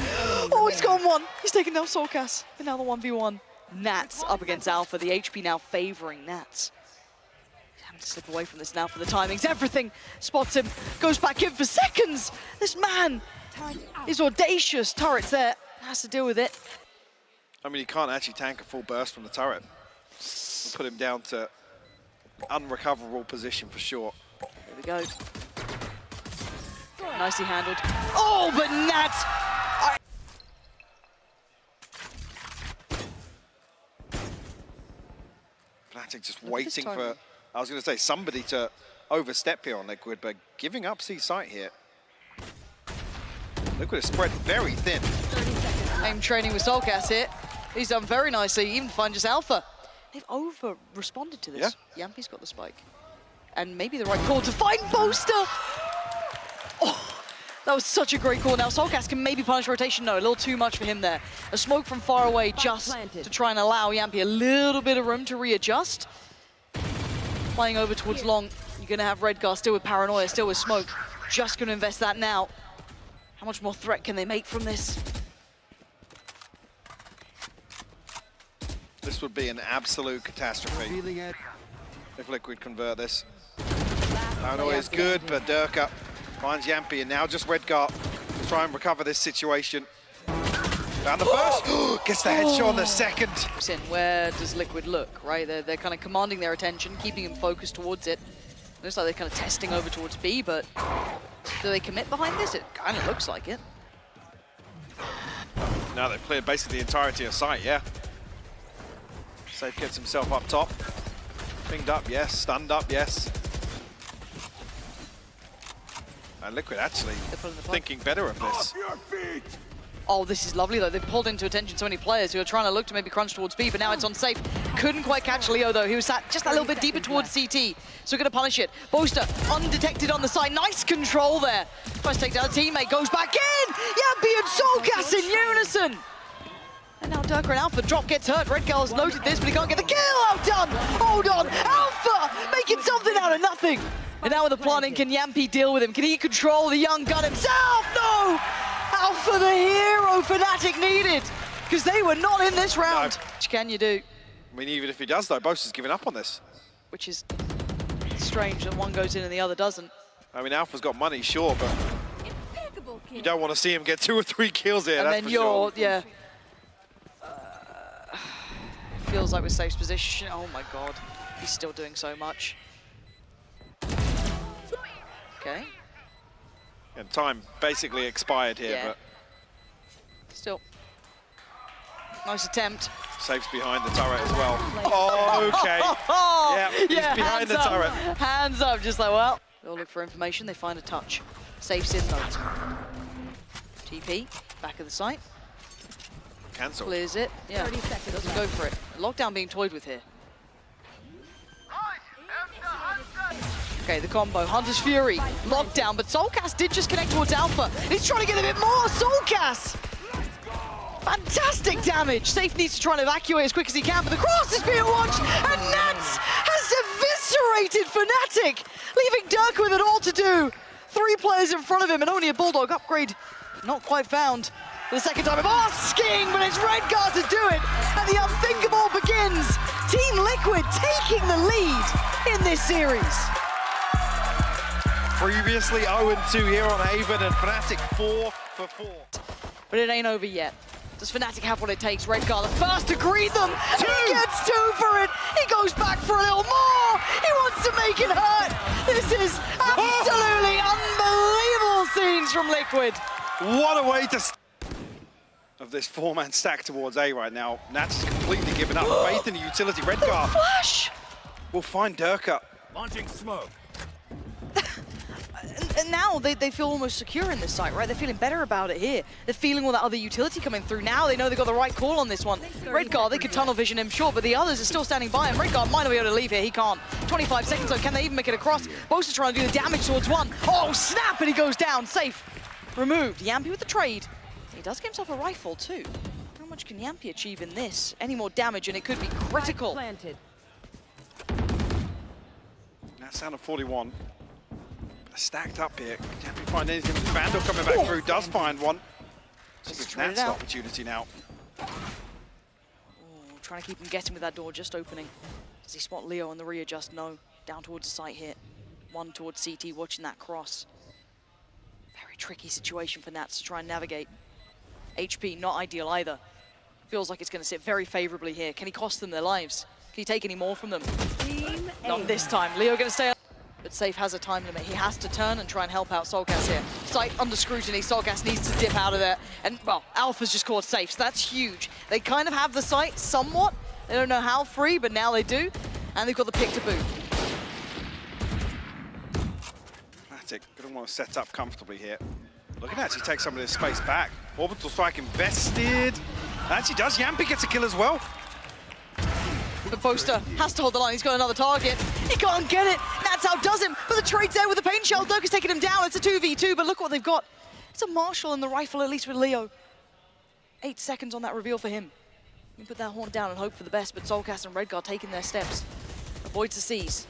Oh, he's gone one. He's taken down Soulcast. And now the 1v1. Nats up against Alpha. The HP now favoring Nats. Having to slip away from this now for the timings. Everything spots him. Goes back in for seconds. This man is audacious. Turret's there. Has to deal with it. I mean, he can't actually tank a full burst from the turret. We'll put him down to unrecoverable position for sure. Here we go. Nicely handled. Oh, but Nats! Fnatic just waiting for, I was going to say, somebody to overstep here on Liquid, but giving up C site here. Liquid is spread very thin. Aim training with Soulcast here. He's done very nicely, even find just Alpha. They've over-responded to this. Yeah. Yampy's got the spike. And maybe the right call to find Boaster! Oh, that was such a great call. Now Soulcast can maybe punish rotation. No, a little too much for him there. A smoke from far away just to try and allow Yampy a little bit of room to readjust. Playing over towards long. You're going to have Redgar still with Paranoia, still with smoke. Just going to invest that now. How much more threat can they make from this? This would be an absolute catastrophe if Liquid convert this. Paranoia is good, but Durka finds Yampy, and now just Redgar to try and recover this situation. Found the first, gets the headshot on the second. Where does Liquid look, right? They're kind of commanding their attention, keeping him focused towards it. Looks like they're kind of testing over towards B, but do they commit behind this? It kind of looks like it. Now they've cleared basically the entirety of site, yeah. Safe gets himself up top. Pinged up, yes. Stunned up, yes. And Liquid actually thinking better of this. Oh, this is lovely though. They've pulled into attention so many players who are trying to look to maybe crunch towards B, but now it's on safe. Couldn't quite catch Leo though. He was sat just a little bit deeper towards CT. So gonna punish it. Boaster undetected on the side. Nice control there. Tries to take down a teammate, goes back in! Yampy and Soulcast in unison! And now Durka and Alpha. Drop gets hurt. Redgar has noted this, but he can't get the kill. Well done! Hold on! Alpha making something out of nothing! And now with the planning, can Yampy deal with him? Can he control the young gun himself? No! Alpha, the hero Fnatic needed, because they were not in this round. No. What can you do? I mean, even if he does though, Boaster's giving up on this. Which is strange that one goes in and the other doesn't. I mean, Alpha's got money, sure, but you don't want to see him get 2 or 3 kills here, And that's then for you're, sure. yeah. Feels like with Safe's position. Oh my god, he's still doing so much. Okay. And time basically expired here, Yeah. but Still. Nice attempt. Safe's behind the turret as well. Oh, okay. Yeah, he's behind the turret. Hands up, just like, well. They'll look for information, they find a touch. Safe's in though. TP, back of the site. Cancelled. Clears it. Yeah, 30 seconds doesn't left. go for it. Lockdown being toyed with here. Okay, the combo, Hunter's Fury, lockdown, but Soulcast did just connect towards Alpha. He's trying to get a bit more, Soulcast! Fantastic damage! Safe needs to try and evacuate as quick as he can, but the cross is being watched, and Nats has eviscerated Fnatic, leaving Durka with it all to do. 3 players in front of him, and only a Bulldog upgrade not quite found. For the second time of asking, but it's Redguard to do it, and the unthinkable begins. Team Liquid taking the lead in this series. Previously 0-2 here on Haven, and Fnatic 4 for 4. But it ain't over yet. Does Fnatic have what it takes? Redguard the first to greet them. He gets 2 for it. He goes back for a little more. He wants to make it hurt. This is absolutely unbelievable scenes from Liquid. What a way to of this 4-man stack towards A right now. Nats has completely given up faith in the utility. Redguard Flash. will find Durka. Launching smoke. And now they feel almost secure in this site, right? They're feeling better about it here. They're feeling all that other utility coming through. Now they know they've got the right call on this one. Redguard, they could tunnel vision him, sure, but the others are still standing by him. Redguard might not be able to leave here. He can't. 25 seconds, so can they even make it across? Bosa's trying to do the damage towards one. Oh, snap, and he goes down. Safe. Removed. Yampi with the trade. He does get himself a rifle, too. How much can Yampi achieve in this? Any more damage, and it could be critical. Planted. Nats down to 41. Stacked up here. Can't we find anything? Vandal coming back through, does find one. It's Nats' opportunity now. Oh, trying to keep him guessing with that door just opening. Does he spot Leo on the readjust? No. Down towards the site here. One towards CT, watching that cross. Very tricky situation for Nats to try and navigate. HP, not ideal either. Feels like it's going to sit very favorably here. Can he cost them their lives? Can he take any more from them? Team Not this time. Leo going to stay up. But Safe has a time limit. He has to turn and try and help out Soulcast here. Site under scrutiny. Soulcast needs to dip out of there. And, well, Alpha's just caught Safe, so that's huge. They kind of have the site somewhat. They don't know how free, but now they do. And they've got the pick to boot. Fnatic going to want to set up comfortably here. Looking to actually take some of this space back. Orbital Strike invested. Actually does. Yampi gets a kill as well. But Boaster has to hold the line. He's got another target. He can't get it. Nats outdoes him. But the trade's there with the pain shell. Dirk is taking him down. It's a 2v2, but look what they've got. It's a Marshall and the rifle, at least with Leo. 8 seconds on that reveal for him. You can put that horn down and hope for the best, but Soulcast and Redguard taking their steps. Avoids the C's.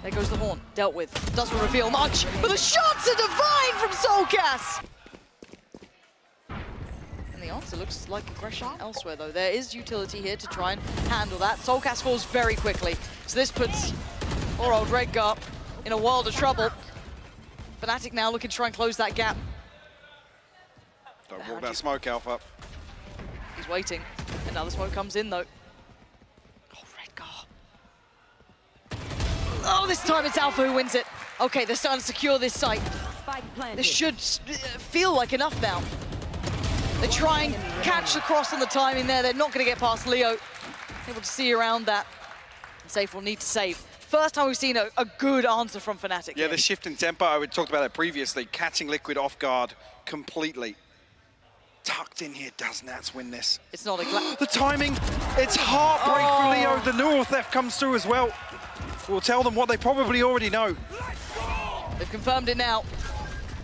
There goes the horn. Dealt with. Doesn't reveal much, but the shots are divine from Soulcast! And the answer looks like aggression elsewhere, though. There is utility here to try and handle that. Soulcast falls very quickly, so this puts poor old Redguard in a world of trouble. Fnatic now looking to try and close that gap. Don't walk that smoke, Alpha. He's waiting. Another smoke comes in, though. Oh, Redguard. Oh, this time it's Alpha who wins it. Okay, they're starting to secure this site. Spike planted. This should feel like enough now. They try and catch the cross on the timing there. They're not going to get past Leo. Able to see around that. And Safe will need to save. First time we've seen a good answer from Fnatic. Yeah, the shift in tempo, we talked about that previously. Catching Liquid off guard completely. Tucked in here, does Nats win this? It's not a The timing, it's heartbreak for Leo. The neural theft comes through as well. We'll tell them what they probably already know. They've confirmed it now.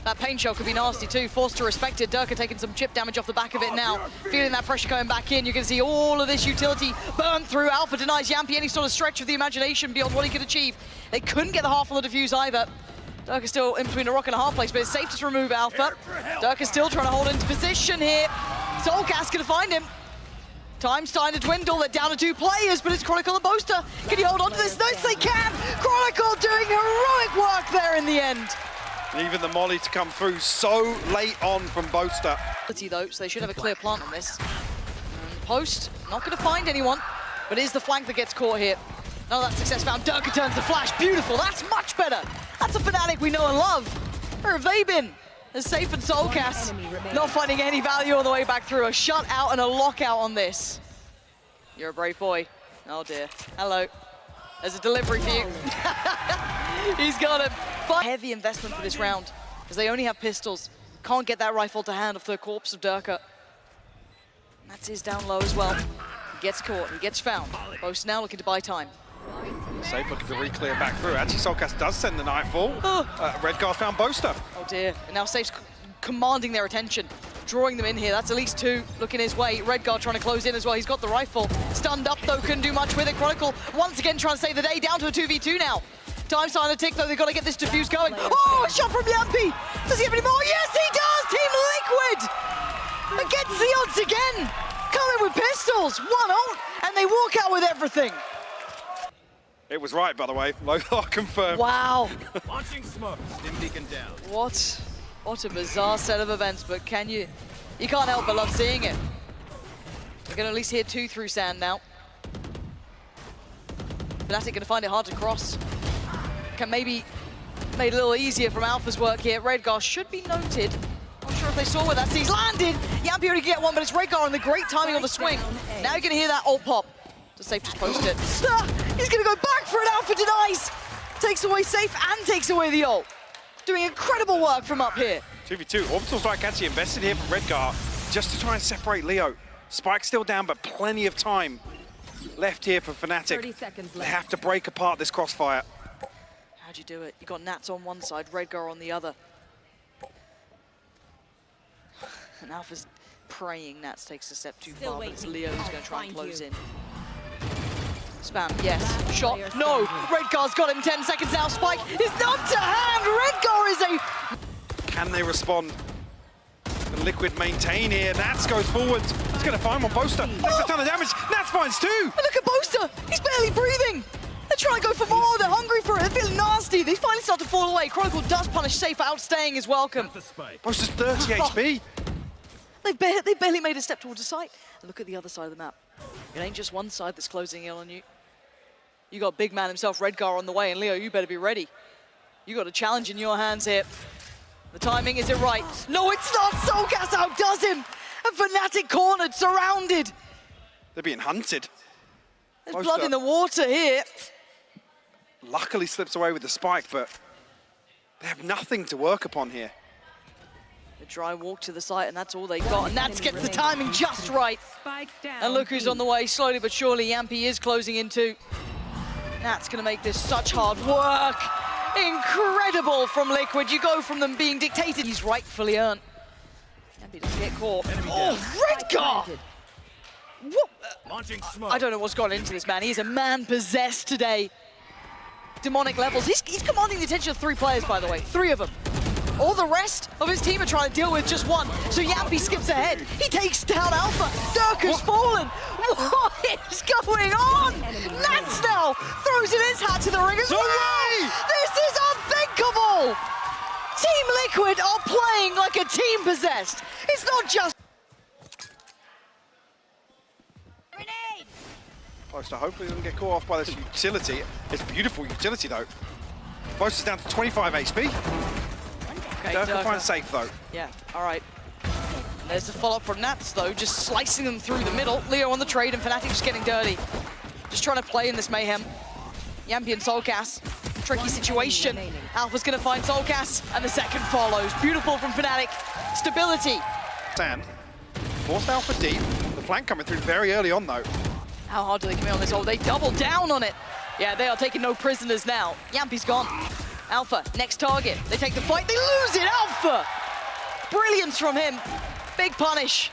That pain shell could be nasty too. Forced to respect it. Durka taking some chip damage off the back of it now. Feeling that pressure coming back in. You can see all of this utility burned through. Alpha denies Yampi any sort of stretch of the imagination beyond what he could achieve. They couldn't get the half on the defuse either. Durka's still in between a rock and a hard place, but it's safe to remove Alpha. Durka's still trying to hold into position here. Soulcast gonna find him. Time's starting to dwindle. They're down to 2 players, but it's Chronicle and Boaster. Can you hold on to this? Yes, they can! Chronicle doing heroic work there in the end. And even the molly to come through so late on from Boaster. Though, so they should have a clear plant on this. And Post, not going to find anyone, but it is the flank that gets caught here. None of that success found. Durka turns the flash. Beautiful. That's much better. That's a Fnatic we know and love. Where have they been? As Safe and Soulcast not finding any value on the way back through. A shutout and a lockout on this. You're a brave boy. Oh dear. Hello. There's a delivery for you. He's got a heavy investment for this round because they only have pistols. Can't get that rifle to hand off the corpse of Durka. That's his down low as well. He gets caught, he gets found. Boast now looking to buy time. Safe looking to re-clear back through. Actually, Soulcast does send the Nightfall. Redguard found Boaster. Oh dear, and now Safe's commanding their attention, drawing them in here. That's at least 2 looking his way. Redguard trying to close in as well. He's got the rifle. Stunned up though, couldn't do much with it. Chronicle once again trying to save the day, down to a 2v2 now. Time sign to tick though, they've got to get this defuse going. Oh, a shot from Yampy! Does he have any more? Yes, he does! Team Liquid! Against the odds again! Coming with pistols, 1-0, and they walk out with everything. It was right, by the way. Lothar confirmed. Wow. Launching smoke. Stim beacon down. What a bizarre set of events, but you can't help but love seeing it. We're gonna at least hear 2 through sand now. Fnatic gonna find it hard to cross. Can maybe made a little easier from Alpha's work here. Redgar should be noted. Not sure if they saw where that C's landed. Yampy already get one, but it's Redgar on the great timing on the swing. Now you're gonna hear that ult pop. Just Safe just post it. He's gonna go back for it, Alpha denies. Takes away Safe and takes away the ult. Doing incredible work from up here. 2v2. Orbital Strike actually invested here from Redgar just to try and separate Leo. Spike's still down, but plenty of time left here for Fnatic. 30 seconds They left. have to break apart this crossfire. How'd you do it? You got Nats on one side, Redgar on the other. And Alpha's praying Nats takes a step too Still far, but it's waiting. Leo who's I'll going to try and find close you. in. Spam, yes. Shot, player no! standing. Redgar's got him, 10 seconds now. Spike is not to hand! Redgar is a... Can they respond? The Liquid maintain here. Nats goes forwards. He's going to find one. Boaster takes a ton of damage. Nats finds 2. And look at Boaster! He's barely breathing! They're trying to go for more, they're hungry for it, they're feeling nasty. They finally start to fall away. Chronicle does punish Safe for outstaying his welcome. The spike. Boaster's 30 HP. They barely made a step towards the site. And look at the other side of the map. It ain't just one side that's closing in on you. You got big man himself, Redgar, on the way, and Leo, you better be ready. You got a challenge in your hands here. The timing, is it right? No, it's not! Soulcast outdoes him! And Fnatic cornered, surrounded! They're being hunted. There's Boaster blood in the water here. luckily slips away with the spike, but they have nothing to work upon here. A dry walk to the site, and that's all they got. And Nats gets the timing just right. Spike down. And look who's on the way, slowly but surely. Yampy is closing in too. Nats gonna make this such hard work. Incredible from Liquid. You go from them being dictated. He's rightfully earned. Yampy doesn't get caught. Oh, Redgar! What? Launching smoke. I don't know what's gone into this man. He's a man possessed today. Demonic levels. He's commanding the attention of 3 players, by the way. 3 of them. All the rest of his team are trying to deal with just one. So Yampy skips ahead. He takes down Alpha. Dirk has fallen. What is going on? Nats now throws in his hat to the ring as well. This is unthinkable. Team Liquid are playing like a team possessed. It's not just... Grenade! Boaster hopefully doesn't get caught off by this utility. It's beautiful utility though. Boaster's down to 25 HP. Okay, Dirk will Dirk. find safe though. Yeah, all right. There's the follow-up from Nats, though, just slicing them through the middle. Leo on the trade, and Fnatic just getting dirty. Just trying to play in this mayhem. Yampy and Soulcast, tricky situation. Alpha's gonna find Soulcast, and the second follows. Beautiful from Fnatic. Stability. Sand. Forced Alpha deep. The flank coming through very early on though. How hard do they come in on this? Oh, they double down on it. Yeah, they are taking no prisoners now. Yampy's gone. Alpha, next target. They take the fight, they lose it, Alpha! Brilliance from him. Big punish.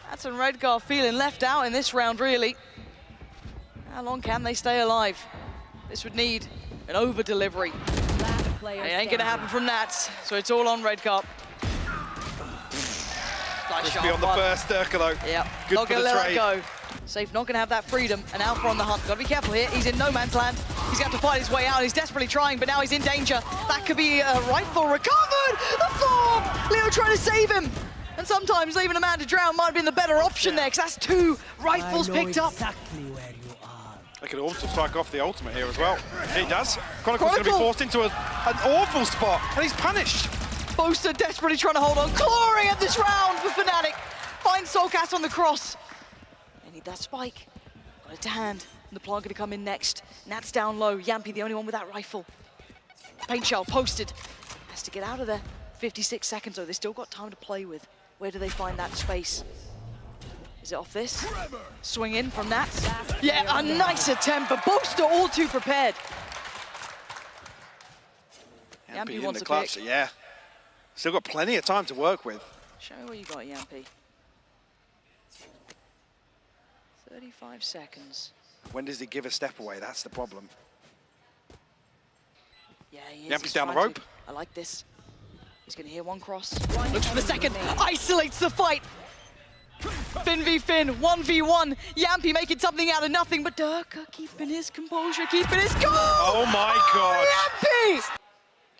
That's a Redgar feeling left out in this round, really. How long can they stay alive? This would need an over-delivery. Last player It ain't gonna happen from Nats, so it's all on Redgar. Nice Just shot, be on the one. first Dirk though. Yep, Good not for gonna the let that trade. go. Safe not gonna have that freedom, and Alpha on the hunt. Gotta be careful here, he's in no man's land. He's gonna have to fight his way out, he's desperately trying, but now he's in danger. That could be a rifle recovered! The form! Leo trying to save him! And sometimes leaving a man to drown might have been the better option there, because that's 2 rifles picked up. Exactly where you are. They could also strike off the ultimate here as well. He does. Chronicle's going to be Chronicle. forced into an awful spot, and he's punished. Boaster desperately trying to hold on, clawing at this round for Fnatic. Finds Soulcast on the cross. They need that spike. Got it to hand. And the plant gonna come in next. Nat's down low. Yampy the only one with that rifle. Paint shell posted. Has to get out of there. 56 seconds though. They still got time to play with. Where do they find that space? Is it off this? Swing in from Nats. Yeah, a nice attempt, but Boaster all too prepared. Yampy in wants the a clutch, pick. yeah. Still got plenty of time to work with. Show me what you got, Yampy. 35 seconds. When does he give a step away? That's the problem. Yeah, he is. Yampy's He's down the trying rope. to. I like this. He's gonna hear one cross. Looks for the second. Isolates the fight. Finn v Finn, 1v1. Yampy making something out of nothing, but Durka keeping his composure, keeping his cool. Oh my God. Yampy!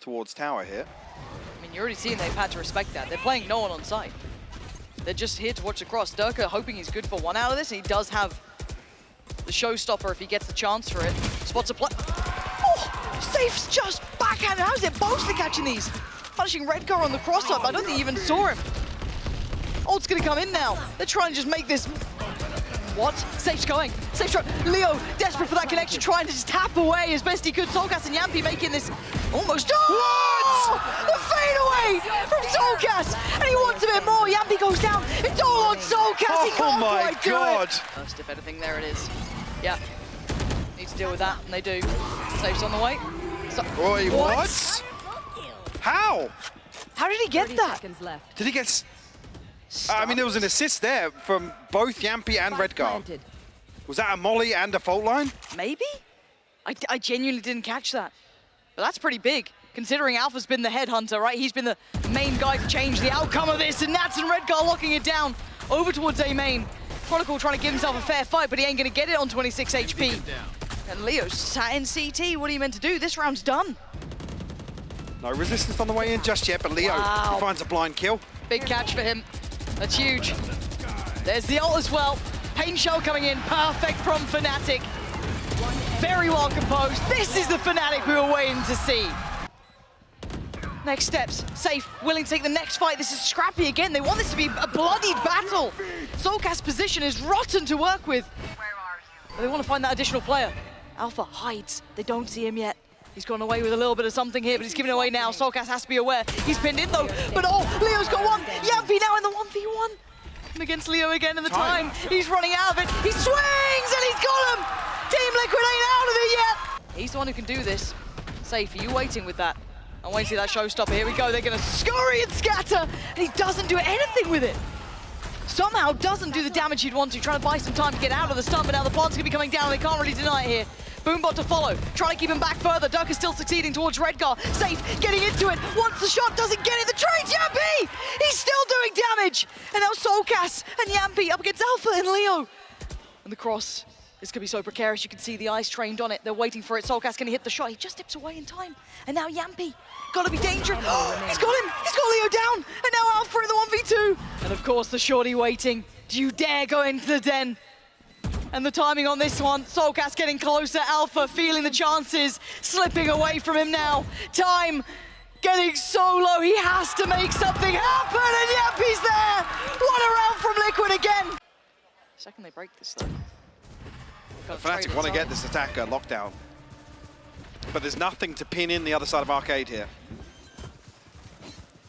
Towards tower here. I mean, you're already seeing they've had to respect that. They're playing no one on site. They're just here to watch the cross. Durka hoping he's good for one out of this, and he does have the showstopper if he gets the chance for it. Spots a play. Oh, Safe's just backhand. How's it mostly catching these? Punishing Redgar on the cross-up. I don't think he even saw him. Ult's gonna come in now. They're trying to just make this. What? Safe's going. Safe's trying. Leo, desperate for that connection, trying to just tap away as best he could. Soulcast and Yampy making this almost. Oh! The fade away from Soulcast, and he wants a bit more. Yampy goes down. It's all on Soulcast. He can't quite do it. First, if anything, there it is. Yeah. Need to deal with that, and they do. Safe's on the way. So Roy, what? How? How did he get 30 that? seconds left. Did he get... I mean, there was an assist there from both Yampy and Spike Redgar. planted. Was that a molly and a fault line? Maybe? I genuinely didn't catch that. But that's pretty big, considering Alpha's been the headhunter, right? He's been the main guy to change the outcome of this, and Nats and Redgar locking it down over towards A main. Chronicle trying to give himself a fair fight, but he ain't gonna get it on 26 HP. And Leo's sat in CT. What are you meant to do? This round's done. No resistance on the way in just yet, but Leo Wow. he finds a blind kill. Big catch for him. That's huge. There's the ult as well. Pain Shell coming in, perfect from Fnatic. Very well composed. This is the Fnatic we were waiting to see. Next steps, Safe, willing to take the next fight. This is scrappy again. They want this to be a bloodied battle. Soulcast's position is rotten to work with. But they want to find that additional player. Alpha hides. They don't see him yet. He's gone away with a little bit of something here, but he's giving it away now. Soulcast has to be aware. He's pinned in though, but oh, Leo's got one. Yampy now in the 1v1. And against Leo again in the time. He's running out of it. He swings and he's got him. Team Liquid ain't out of it yet. He's the one who can do this. Safe, are you waiting with that? I'm waiting to see that showstopper. Here we go. They're gonna scurry and scatter, and he doesn't do anything with it. Somehow doesn't do the damage he'd want to, trying to buy some time to get out of the stun, but now the plant's gonna be coming down. They can't really deny it here. Boombot to follow, trying to keep him back further. Durka still succeeding towards Redgar. Safe, getting into it. Once the shot doesn't get it, the trade's Yampy! He's still doing damage! And now Soulcast and Yampy up against Alpha and Leo. And the cross is gonna be so precarious. You can see the eyes trained on it. They're waiting for it. Soulcast gonna hit the shot. He just dips away in time. And now Yampy, gotta be dangerous. He's got him! He's got Leo down! And now Alpha in the 1v2. And of course, the shorty waiting. Do you dare go into the den? And the timing on this one, Soulcast getting closer, Alpha feeling the chances, slipping away from him now. Time getting so low, he has to make something happen, and Yampy's there! What a round from Liquid again! Second they break this though. Fnatic want to get this attacker locked down. But there's nothing to pin in the other side of Arcade here.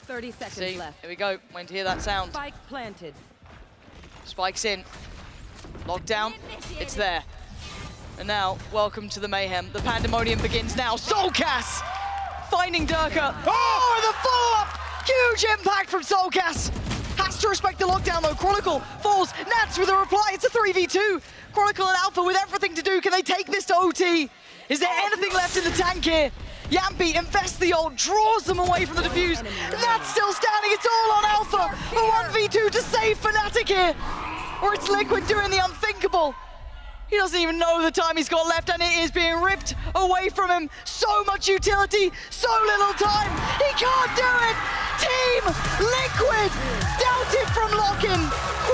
30 seconds See, left. here we go, wait to hear that sound. Spike planted. Spikes in. Lockdown, it's there. And now, welcome to the mayhem. The pandemonium begins now. Soulcast finding Durka. Oh, and the follow-up! Huge impact from Soulcast. Has to respect the lockdown though. Chronicle falls. Nats with a reply. It's a 3v2. Chronicle and Alpha with everything to do. Can they take this to OT? Is there anything left in the tank here? Yampy invests the ult, draws them away from the defuse. Nats still standing. It's all on Alpha. A 1v2 to save Fnatic here. Or it's Liquid doing the unthinkable. He doesn't even know the time he's got left, and it is being ripped away from him. So much utility, so little time. He can't do it. Team Liquid doubted from lock-in,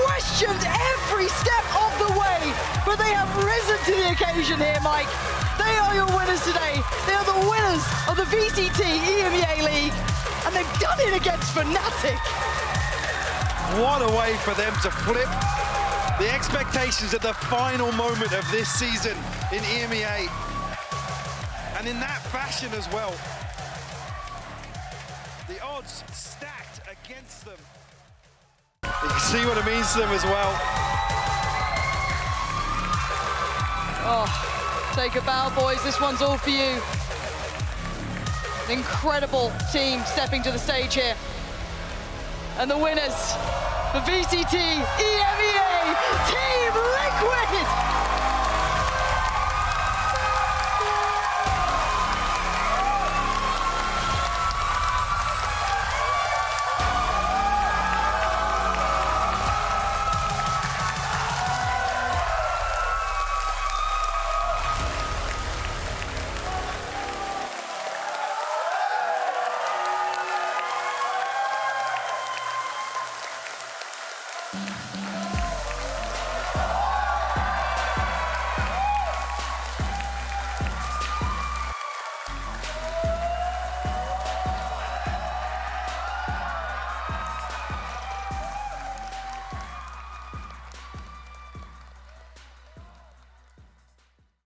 questioned every step of the way, but they have risen to the occasion here, Mike. They are your winners today. They are the winners of the VCT EMEA League, and they've done it against Fnatic. What a way for them to flip the expectations at the final moment of this season in EMEA. And in that fashion as well. The odds stacked against them. You can see what it means to them as well. Oh, take a bow, boys. This one's all for you. An incredible team stepping to the stage here. And the winners, the VCT